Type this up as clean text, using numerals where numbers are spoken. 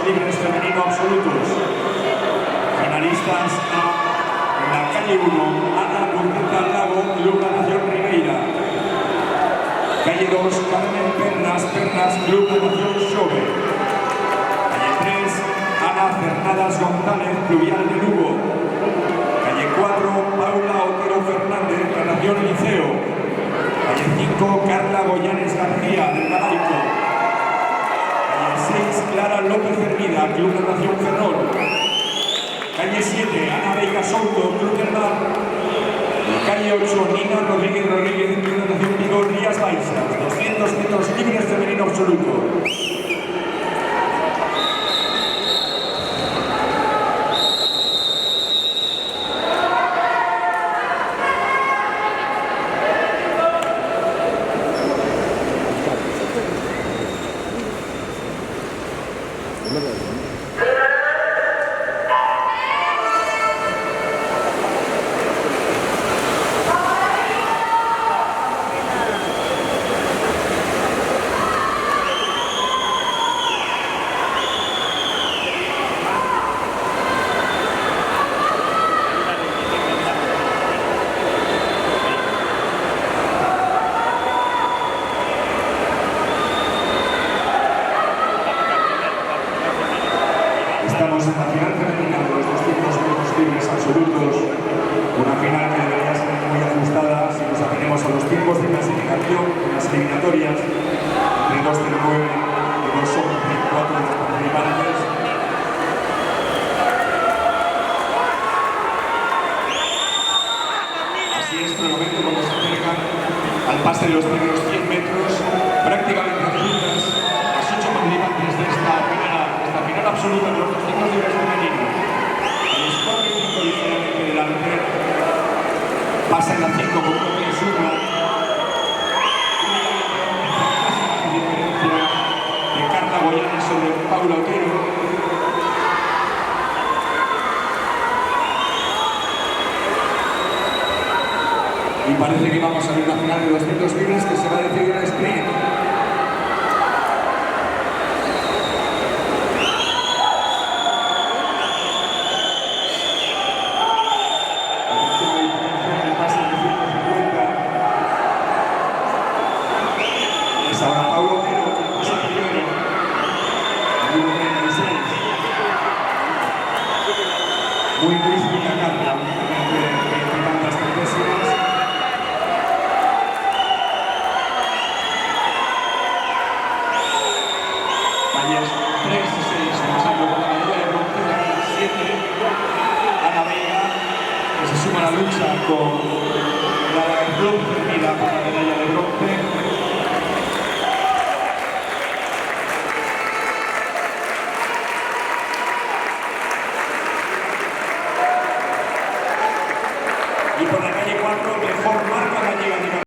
libres femenino absolutos. Finalistas en la calle 1, Ana Concepta Lago, Club Natación Ribeira. Calle 2, Carmen Pernas, Club Natación Xove. Calle 3, Ana Cernadas González, Pluvial de Lugo. Calle 4, Paula Otero Fernández, Natación Liceo. Calle 5, Carla Goyanes García, del Galaico. Calle 6, Clara López Hermida, Club Natación Ferrol. Calle 7, Ana Veiga Souto, Club del Mar. Calle 8, Nina Rodríguez, Club Natación Vigo, Rías Baixas. 200 metros libres femenino absoluto. Estamos en la final femenina de los 200 metros libres absolutos, una final que debería ser muy ajustada si nos atenemos a los tiempos de clasificación en las eliminatorias, entre 2.09 y 2.11 4 de los participantes. Así es, por el momento cuando se acercan al pase de los primeros 100 metros, prácticamente juntas las 8 participantes de esta final absoluta de los 200 libres femeninos. Los 4 y 5 ligeramente delante, pasan a 5 con un que suma. Únicamente diferencia de Carla Goyanes sobre Paula Otero. Y parece que vamos a ver una final de 200 libres que se va a decidir en sprint. Ahora Paula Otero, que pasa primero, en 1.36. Muy cerca Carla, de tantas centésimas. Calles 3 y 6, comenzando con la medalla de bronce, la calle 7, Ana Veiga, que se suma a la lucha con la Club Fermida por la medalla de bronce. Y por la calle 4, mejor marca gallega.